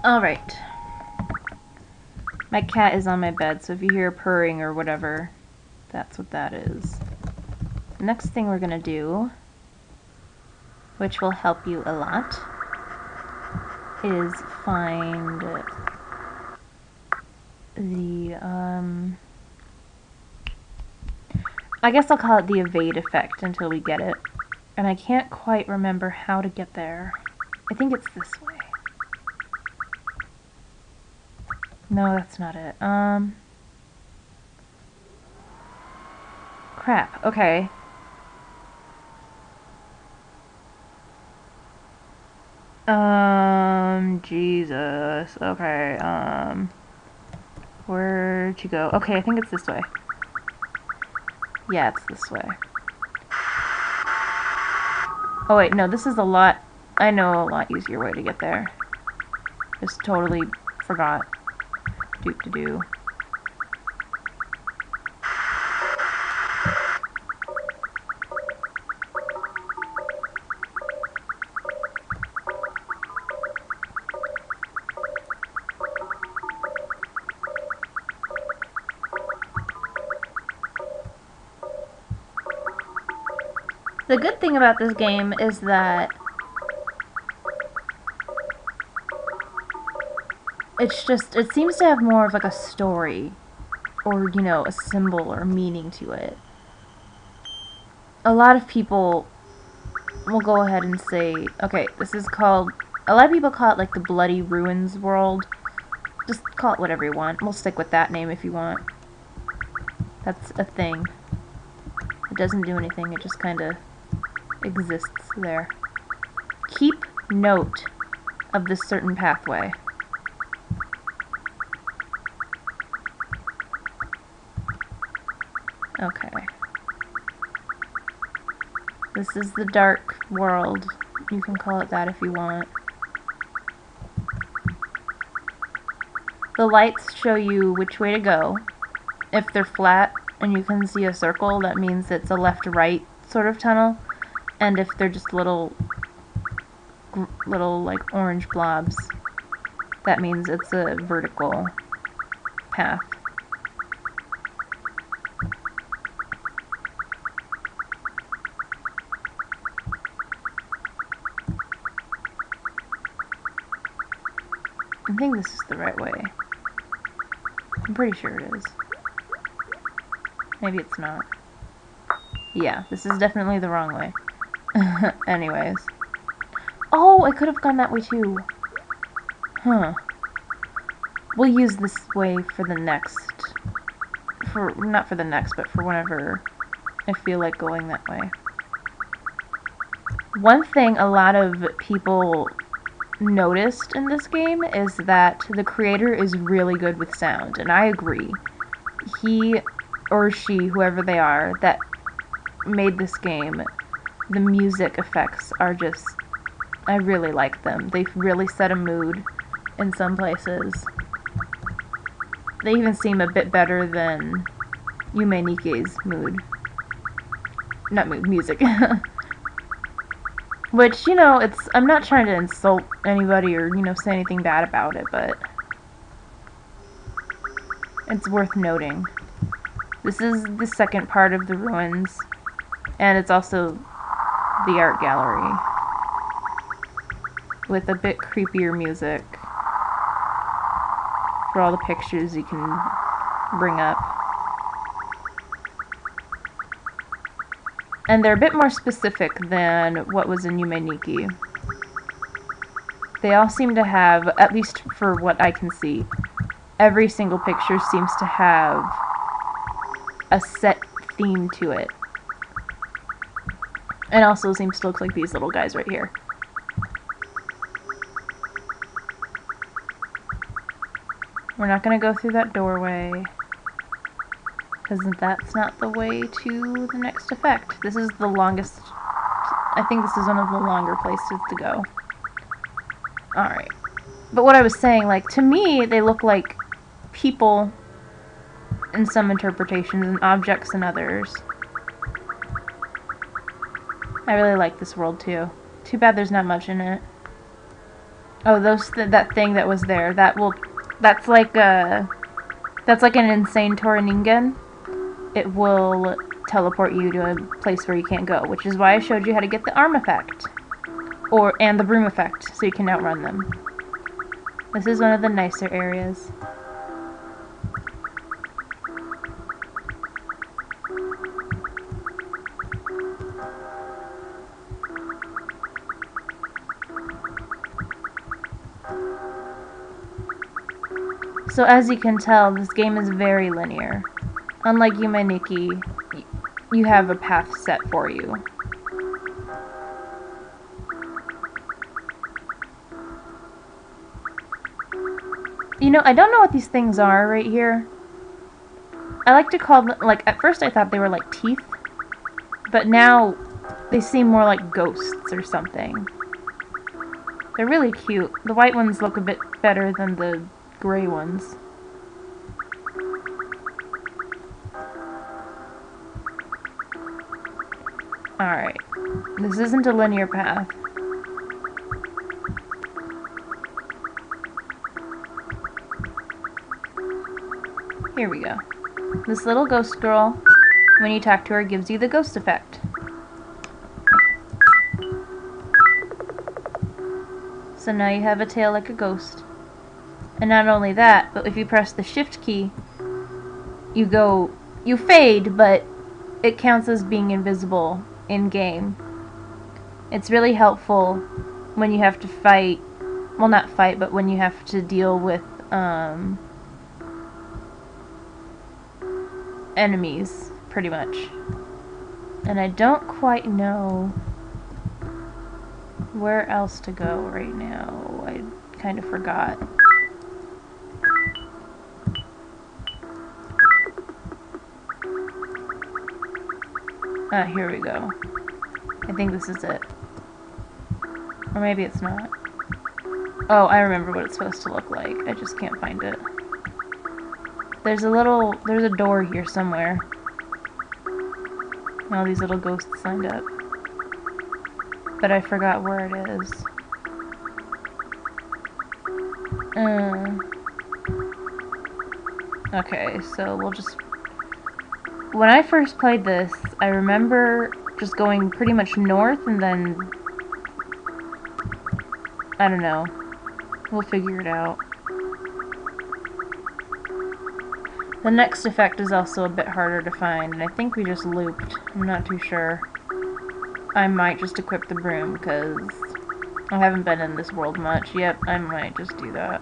Alright. My cat is on my bed, so if you hear purring or whatever, that's what that is. The next thing we're gonna do, which will help you a lot, is find the, I guess I'll call it the evade effect until we get it. And I can't quite remember how to get there. I think it's this way. No, that's not it. Crap. Okay. Jesus. Okay, where'd you go? Okay, I think it's this way. Yeah, it's this way. Oh wait, no, this is a lot, I know a lot easier way to get there. Just totally forgot. Do. The good thing about this game is that it seems to have more of like a story or, you know, a symbol or meaning to it. A lot of people will go ahead and say, okay, this is called, a lot of people call it like the Bloody Ruins world. Just call it whatever you want. We'll stick with that name if you want. That's a thing. It doesn't do anything, it just kind of exists there. Keep note of this certain pathway. Okay. This is the dark world. You can call it that if you want. The lights show you which way to go. If they're flat and you can see a circle, that means it's a left-right sort of tunnel. And if they're just little like orange blobs, that means it's a vertical path. I think this is the right way. I'm pretty sure it is. Maybe it's not. Yeah, this is definitely the wrong way. Anyways. Oh, I could have gone that way too. Huh. We'll use this way for the next... not for the next, but for whenever I feel like going that way. One thing a lot of people noticed in this game is that the creator is really good with sound, and I agree. He or she, whoever they are, that made this game, the music effects are just, I really like them. They've really set a mood in some places. They even seem a bit better than Yume Nikki's mood. Not mood, music. Which, you know, it's, I'm not trying to insult anybody or, you know, say anything bad about it, but it's worth noting. This is the second part of the ruins, and it's also the art gallery with a bit creepier music for all the pictures you can bring up. And they're a bit more specific than what was in Yume Nikki. They all seem to have, at least for what I can see, every single picture seems to have a set theme to it. And also seems to look like these little guys right here. We're not going to go through that doorway, because that's not the way to the next effect. This is the longest, I think this is one of the longer places to go. Alright. But what I was saying, like, to me, they look like people in some interpretations and objects in others. I really like this world, too. Too bad there's not much in it. Oh, that thing that was there. That's like an insane Toraningen. It will teleport you to a place where you can't go, which is why I showed you how to get the arm effect. And the broom effect, so you can outrun them. This is one of the nicer areas. So as you can tell, this game is very linear. Unlike Yume Nikki, you have a path set for you. You know, I don't know what these things are right here. I like to call them, like, at first I thought they were like teeth, but now they seem more like ghosts or something. They're really cute. The white ones look a bit better than the gray ones. Alright. This isn't a linear path. Here we go. This little ghost girl, when you talk to her, gives you the ghost effect. So now you have a tail like a ghost. And not only that, but if you press the shift key, you fade, but it counts as being invisible in-game. It's really helpful when you have to fight, well, not fight, but when you have to deal with enemies, pretty much. And I don't quite know where else to go right now. I kind of forgot. Ah, here we go. I think this is it. Or maybe it's not. Oh, I remember what it's supposed to look like. I just can't find it. There's a door here somewhere. All these little ghosts lined up. But I forgot where it is. Okay, so we'll just... When I first played this, I remember just going pretty much north and then... I don't know. We'll figure it out. The next effect is also a bit harder to find, and I think we just looped. I'm not too sure. I might just equip the broom, because I haven't been in this world much. Yep, I might just do that.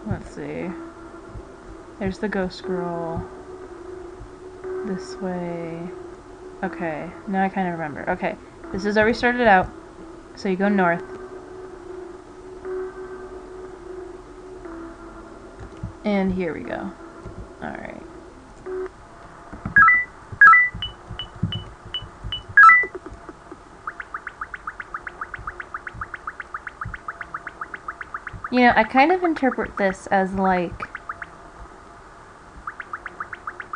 Let's see. There's the ghost girl. This way. Okay, now I kind of remember. Okay, this is where we started out. So you go north. And here we go. Alright. You know, I kind of interpret this as like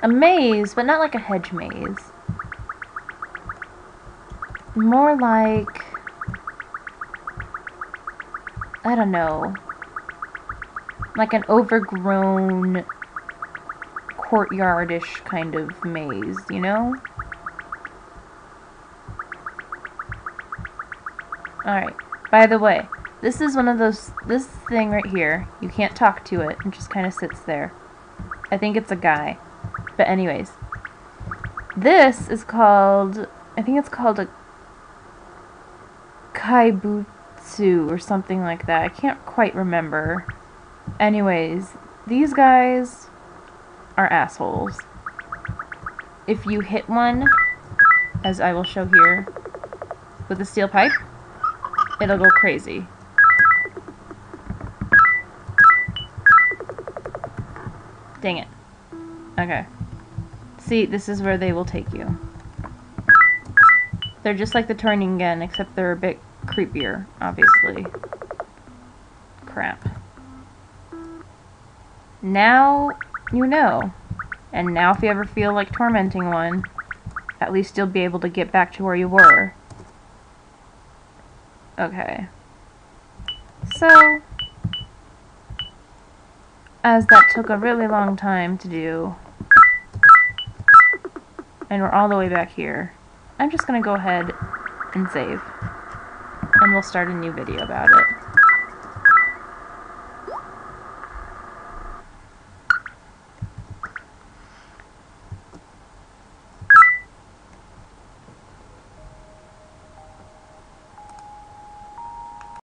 a maze, but not like a hedge maze. More like, I don't know, like an overgrown courtyardish kind of maze, you know? Alright, by the way, this is one of those, this thing right here, you can't talk to it, it just kind of sits there. I think it's a guy. But anyways, this is called, I think it's called a kaibutsu or something like that. I can't quite remember. Anyways, these guys are assholes. If you hit one, as I will show here, with a steel pipe, it'll go crazy. Dang it. Okay. See, this is where they will take you. They're just like the Toraningen, except they're a bit creepier, obviously. Crap. Now you know. And now if you ever feel like tormenting one, at least you'll be able to get back to where you were. Okay. So, as that took a really long time to do, and we're all the way back here, I'm just gonna go ahead and save. And we'll start a new video about it.